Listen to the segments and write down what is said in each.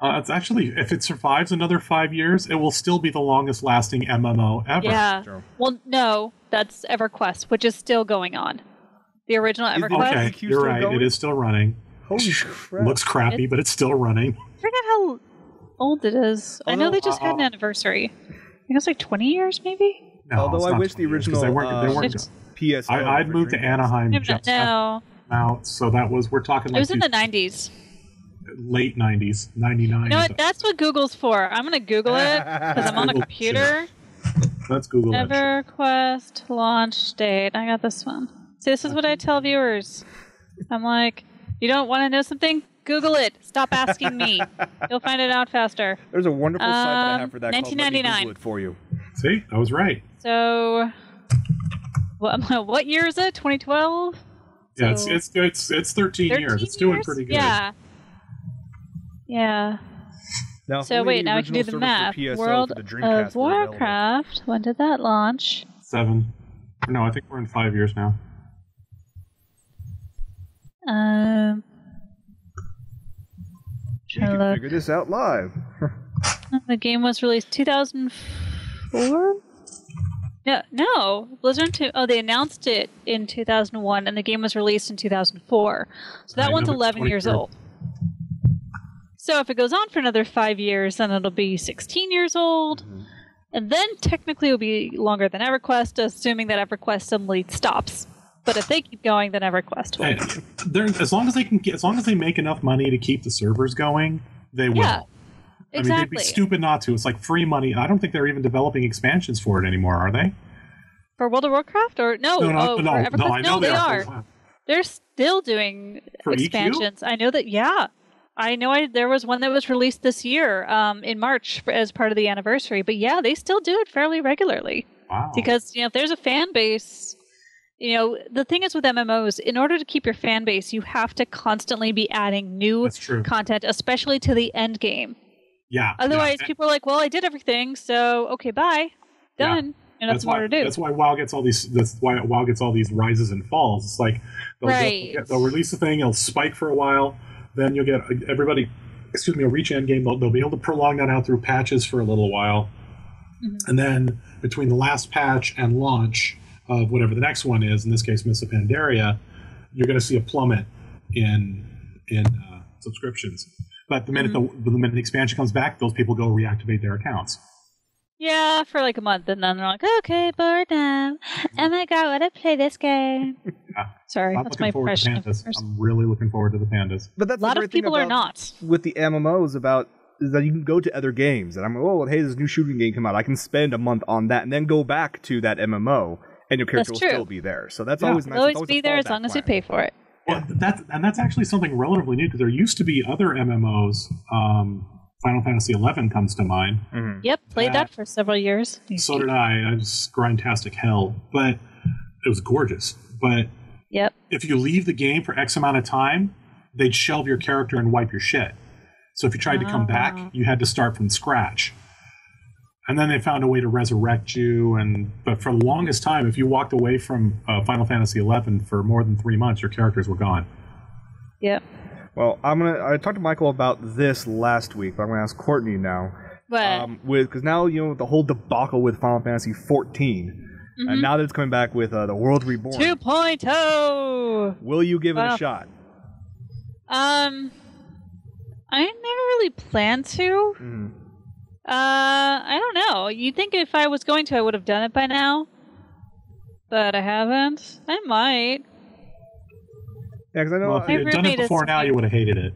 It's actually, if it survives another 5 years, it will still be the longest lasting MMO ever. Yeah. Well, no, that's EverQuest, which is still going on. The original EverQuest. Okay, you're right. It is still running. Holy crap. Looks crappy, but it's still running. I forget how old it is. I know they just had an anniversary. I think it's like 20 years, maybe? No, although I wish the original they weren't PS. I'd moved to Anaheim just out, so that was, we're talking like... It was in the 90s. Late 90s, 99. You know what? That's what Google's for. I'm going to Google it because I'm on a computer. Let's Google it. EverQuest launch date. I got this one. See, this is what I tell viewers. I'm like, you don't want to know something? Google it. Stop asking me. You'll find it out faster. There's a wonderful site that I have for that 1999. called Let Me Google It for you. See? I was right. So, what year is it? 2012? Yeah, so it's 13 years. It's doing pretty good. Yeah. Yeah. Now, so wait, now we can do the math. World of Warcraft. When did that launch? 7. No, I think we're in 5 years now. You can figure this out live. The game was released 2004? No. Blizzard they announced it in 2001, and the game was released in 2004. So that one's 11 years old. So if it goes on for another 5 years, then it'll be 16 years old. Mm-hmm. And then technically it'll be longer than EverQuest, assuming that EverQuest suddenly stops. But if they keep going, then EverQuest will. As long as they make enough money to keep the servers going, they will. Yeah, exactly. I mean, they'd be stupid not to. It's like free money. I don't think they're even developing expansions for it anymore, are they? For World of Warcraft? Or no, for EverQuest? I know they are. They're still doing for expansions. EQ? I know that, yeah. There was one that was released this year in March as part of the anniversary. But yeah, they still do it fairly regularly. Wow. Because, if there's a fan base... the thing is with MMOs, in order to keep your fan base, you have to constantly be adding new content, especially to the end game. Yeah. Otherwise, people are like, well, I did everything, so, okay, bye. Done. And that's more to do. That's why WoW gets all these rises and falls. It's like they'll release the thing, it'll spike for a while, then you'll get you'll reach end game, they'll be able to prolong that out through patches for a little while. Mm-hmm. And then between the last patch and launch of whatever the next one is, in this case, Mists of Pandaria, you're going to see a plummet in subscriptions. But the minute the expansion comes back, those people go reactivate their accounts. Yeah, for like a month, and then they're like, okay, bored now. Oh my god, I want to play this game. Yeah. Sorry, that's my impression of pandas. I'm really looking forward to the pandas. But that's a lot of people are not. With the MMOs is that you can go to other games, and hey, there's a new shooting game come out. I can spend a month on that, and then go back to that MMO. And your character will still be there. So that's always nice. It'll always be there as long as you pay for it. Yeah, that's actually something relatively new, because there used to be other MMOs. Final Fantasy XI comes to mind. Mm-hmm. Yep, played that for several years. So did I. I was grindtastic hell. But it was gorgeous. But if you leave the game for X amount of time, they'd shelve your character and wipe your shit. So if you tried to come back, you had to start from scratch. And then they found a way to resurrect you. But for the longest time, if you walked away from Final Fantasy XI for more than 3 months, your characters were gone. Yep. Well, I talked to Michael about this last week, but I'm going to ask Courtney now. What? Because now, the whole debacle with Final Fantasy 14. Mm-hmm. And now that it's coming back with The World Reborn. 2.0! Will you give it a shot? I never really planned to. Mm-hmm. I don't know. You'd think if I was going to, I would have done it by now. But I haven't. I might. Yeah, because I know... Well, if you had done it before now, you would have hated it.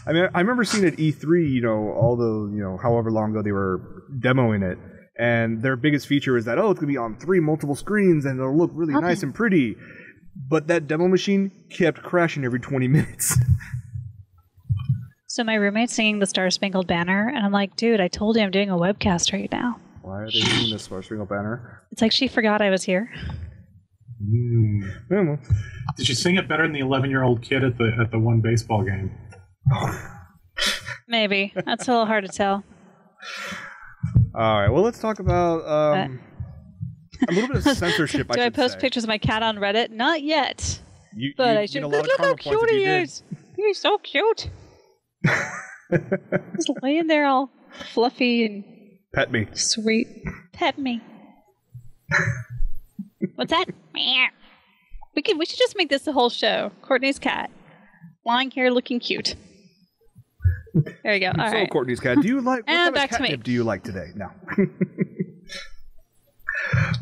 I mean, I remember seeing at E3, all the, however long ago they were demoing it. And their biggest feature is that, it's going to be on 3 multiple screens and it'll look really nice and pretty. But that demo machine kept crashing every 20 minutes. So my roommate's singing the Star Spangled Banner, and I'm like, dude, I told you I'm doing a webcast right now. Why are they doing the Star Spangled Banner? It's like she forgot I was here. Yeah, well. Did you sing it better than the 11-year-old kid at the one baseball game? Maybe. That's a little hard to tell. All right, well, let's talk about a little bit of censorship, Do I post pictures of my cat on Reddit? Not yet. But I should. Look how cute he is. He's so cute. Just laying there all fluffy and pet me. Sweet. Pet me. What's that? We should just make this the whole show. Courtney's cat. Lying here looking cute. There you go. All right. Courtney's cat, do you like what kind back of to me. catnip do you like today? No.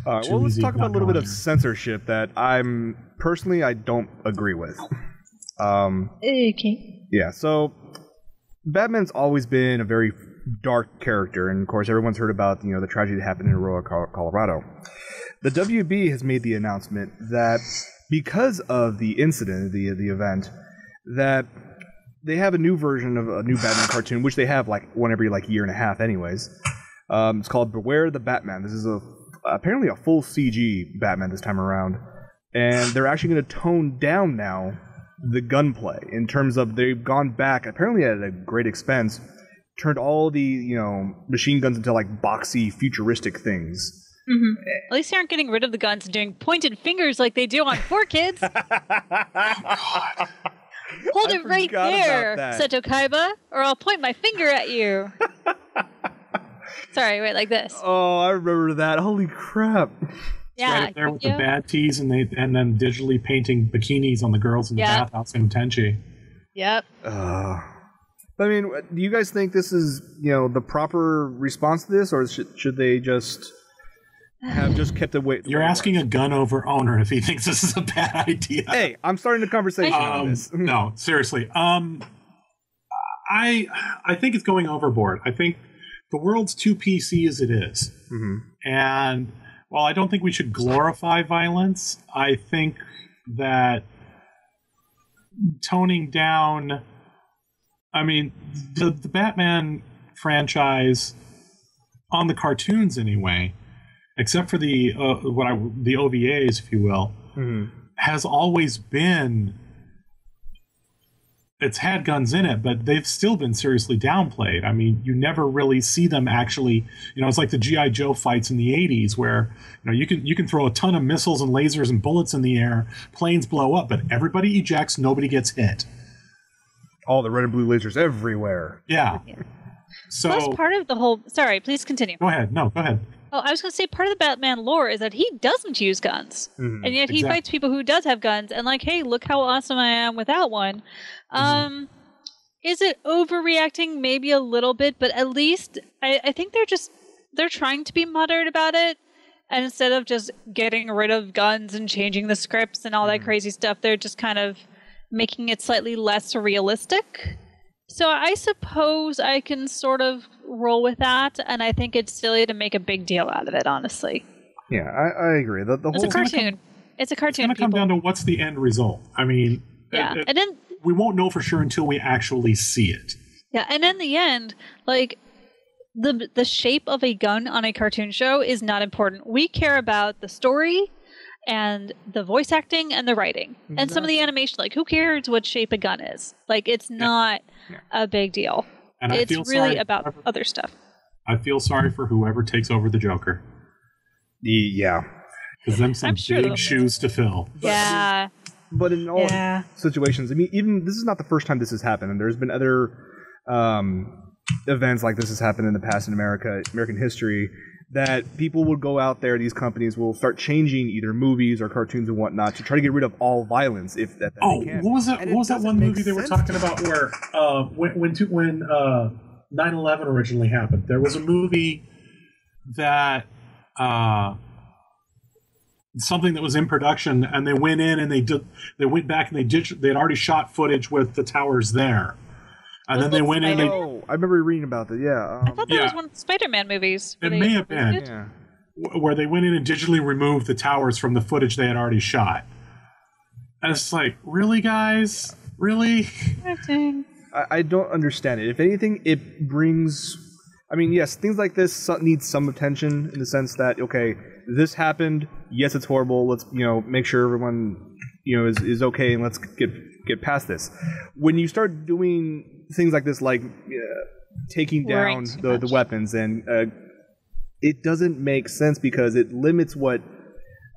All right, well, let's talk about a little bit of censorship that I don't agree with. Okay. Yeah, so Batman's always been a very dark character, and of course everyone's heard about the tragedy that happened in Aurora, Colorado. The WB has made the announcement that because of the incident, the event, that they have a new version of a new Batman cartoon, which they have one every year and a half anyways. It's called Beware the Batman. This is apparently a full CG Batman this time around, and they're actually going to tone down now the gunplay in terms of they've gone back, apparently at a great expense, turned all the machine guns into boxy futuristic things. Mm-hmm. At least they aren't getting rid of the guns and doing pointed fingers like they do on 4Kids. Hold it right there, Seto Kaiba, or I'll point my finger at you. Sorry, wait, like this. Oh, I remember that. Holy crap. Yeah, right there with the bad tees and then digitally painting bikinis on the girls in the bathhouse in Tenchi. Yep. I mean, do you guys think this is, the proper response to this, or should they just have just kept away? You're asking a gun over owner if he thinks this is a bad idea. Hey, I'm starting the conversation on this. No, seriously. I think it's going overboard. I think the world's too PC as it is. Mm-hmm. And while I don't think we should glorify violence, I think that toning down... I mean, the Batman franchise, on the cartoons anyway, except for the OVAs, if you will, has always been... It's had guns in it, but they've still been seriously downplayed. I mean, you never really see them actually. It's like the G.I. Joe fights in the 80s where you can throw a ton of missiles and lasers and bullets in the air, planes blow up, but everybody ejects, nobody gets hit. All the red and blue lasers everywhere. Yeah. So plus part of the whole... Sorry, please continue. Go ahead. No, go ahead. Oh, I was going to say part of the Batman lore is that he doesn't use guns. Mm-hmm. And yet he fights people who does have guns and hey, look how awesome I am without one. Is it overreacting? Maybe a little bit, but at least I think they're trying to be moderate about it. And instead of just getting rid of guns and changing the scripts and all that crazy stuff, they're just kind of making it slightly less realistic. So I suppose I can sort of roll with that, and I think it's silly to make a big deal out of it, honestly. Yeah, I agree. The whole it's a cartoon. It's a cartoon. It's going to come down to what's the end result. I mean, and then we won't know for sure until we actually see it. Yeah, and in the end, the shape of a gun on a cartoon show is not important. We care about the story and the voice acting and the writing. Exactly. And some of the animation, who cares what shape a gun is? It's not a big deal. And it's really about other stuff. I feel sorry for whoever takes over the Joker. Yeah. Because them some big shoes to fill. Yeah. But in all situations, I mean, even this is not the first time this has happened, and there's been other events like this has happened in the past in American history, that people will go out there, these companies will start changing either movies or cartoons and whatnot to try to get rid of all violence if that they can. What was that? What was that one movie they were talking about where when 9/11 originally happened? There was a movie that something that was in production, and they went in and they went back and they had already shot footage with the towers there. And then they went in. I remember reading about that. Yeah, I thought that was one of the Spider-Man movies. It may have been. Yeah. Where they went in and digitally removed the towers from the footage they had already shot. And it's really, guys, really? I don't understand it. If anything, it brings. I mean, yes, things like this need some attention in the sense that this happened. Yes, it's horrible. Let's make sure everyone is okay, and let's get past this. When you start doing things like this, taking down the weapons, and it doesn't make sense because it limits what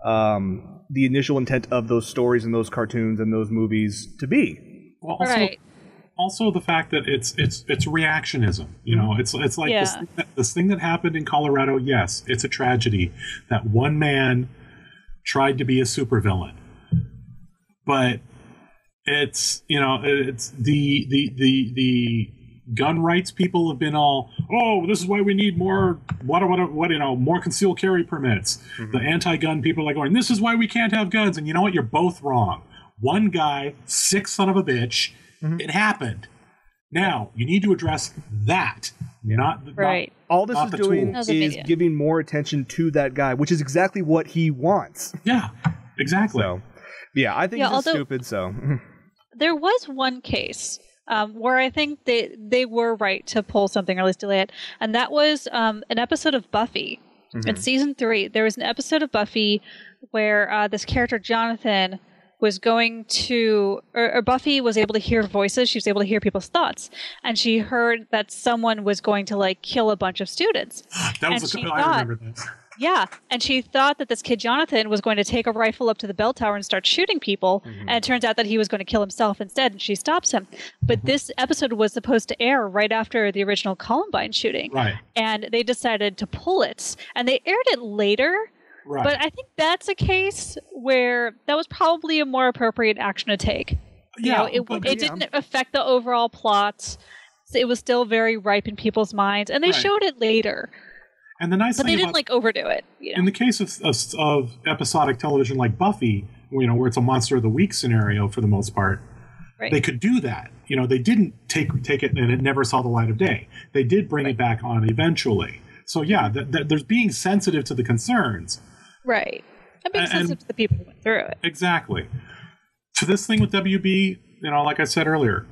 the initial intent of those stories and those cartoons and those movies to be. Well, also the fact that it's reactionism. You know, it's like this thing that happened in Colorado. Yes, it's a tragedy that one man tried to be a supervillain, but it's, you know, it's the gun rights people have been all, oh, this is why we need more more concealed carry permits. The anti-gun people are like going, this is why we can't have guns. And you know what? You're both wrong. One guy, sick son of a bitch. It happened. Now you need to address that. Not all this is doing is giving more attention to that guy, which is exactly what he wants. Yeah, exactly. So, yeah, I think it's stupid. So there was one case where I think they were right to pull something or at least delay it, and that was an episode of Buffy. In season 3, there was an episode of Buffy where this character Jonathan was going to, or Buffy was able to hear voices. She was able to hear people's thoughts, and she heard that someone was going to like kill a bunch of students. I remember that. Yeah, and she thought that this kid Jonathan was going to take a rifle up to the bell tower and start shooting people, and it turns out that he was going to kill himself instead, and she stops him. But this episode was supposed to air right after the original Columbine shooting, and they decided to pull it, and they aired it later. But I think that's a case where that was probably a more appropriate action to take. Yeah, you know, it didn't affect the overall plot. It was still very ripe in people's minds, and they showed it later. And the nice but thing they didn't like overdo it. You know? In the case of episodic television like Buffy, you know, where it's a monster of the week scenario for the most part, they could do that. You know, they didn't take it and it never saw the light of day. They did bring it back on eventually. So yeah, there's being sensitive to the concerns. Right. And being sensitive to the people who went through it. Exactly. To this thing with WB, you know, like I said earlier,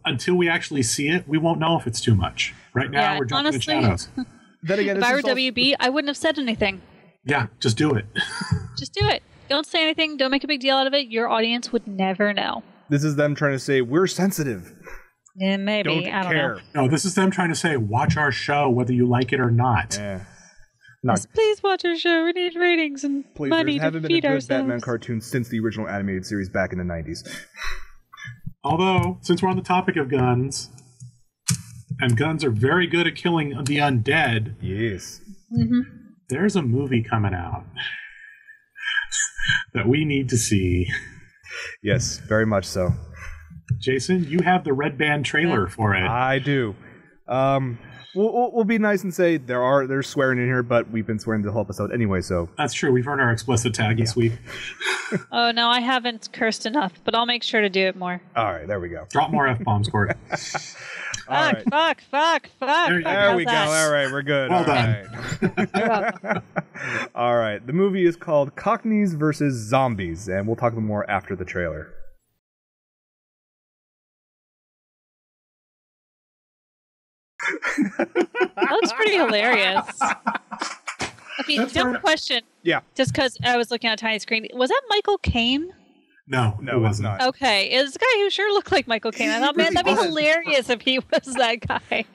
until we actually see it, we won't know if it's too much. Right now, we're jumping in shadows. Then again, if I were WB, I wouldn't have said anything. Yeah, just do it. Just do it. Don't say anything. Don't make a big deal out of it. Your audience would never know. This is them trying to say, we're sensitive. Yeah, maybe. I don't know. No, this is them trying to say, watch our show whether you like it or not. Yeah. Please watch our show. We need ratings and money to feed ourselves. There haven't been a good Batman cartoon since the original animated series back in the 90s. Although, since we're on the topic of guns, and guns are very good at killing the undead. Yes. There's a movie coming out that we need to see. Yes, very much so. Jason, you have the Red Band trailer for it. I do. We'll be nice and say there's swearing in here, but we've been swearing the whole episode anyway, so. That's true. We've earned our explicit tag this week. Oh, no, I haven't cursed enough, but I'll make sure to do it more. All right, there we go. Drop more F-bombs, Court. Fuck. There we go. All right, we're good. Well done. Right. All right, the movie is called Cockneys versus Zombies, and we'll talk more after the trailer. That looks pretty hilarious. Okay, dumb question. Yeah. Just because I was looking at a tiny screen. Was that Michael Caine? No, it was not. Okay, it was a guy who sure looked like Michael Caine. I thought, man, that'd be hilarious if he was that guy.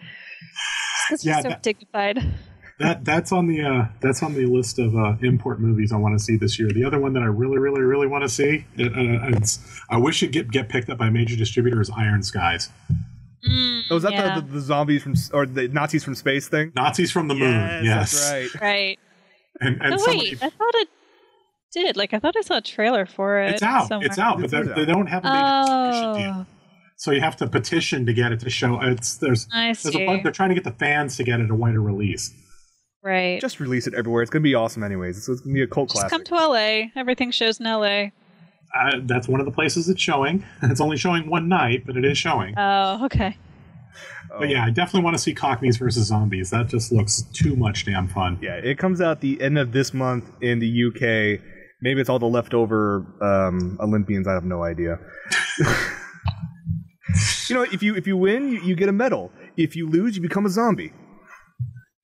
That's just so dignified. That's on the list of import movies I want to see this year. The other one that I really want to see, I wish it get picked up by a major distributor, is Iron Skies. Is that the zombies or the Nazis from space thing? Nazis from the moon. Yes, that's right. Right. And wait, I thought it did. Like, I thought I saw a trailer for it. It's out. Somewhere. It's out, but they don't have a major distribution deal. So you have to petition to get it to show. There's a bunch. They're trying to get the fans to get it a wider release. Right. Just release it everywhere. It's gonna be awesome, anyways. It's gonna be a cult classic. Just come to LA. Everything shows in LA. That's one of the places it's showing. It's only showing one night, but it is showing. Oh, okay. But yeah, I definitely want to see Cockneys versus Zombies. That just looks too much damn fun. Yeah, it comes out the end of this month in the UK. Maybe it's all the leftover Olympians. I have no idea. You know, if you win, you get a medal. If you lose, you become a zombie.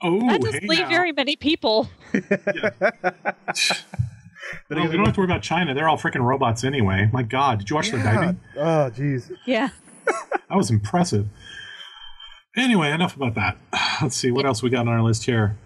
Oh, that doesn't leave very many people. Well, you don't have to worry about China. They're all freaking robots anyway. My God, did you watch their diving? Oh, jeez. Yeah. That was impressive. Anyway, enough about that. Let's see what else we got on our list here.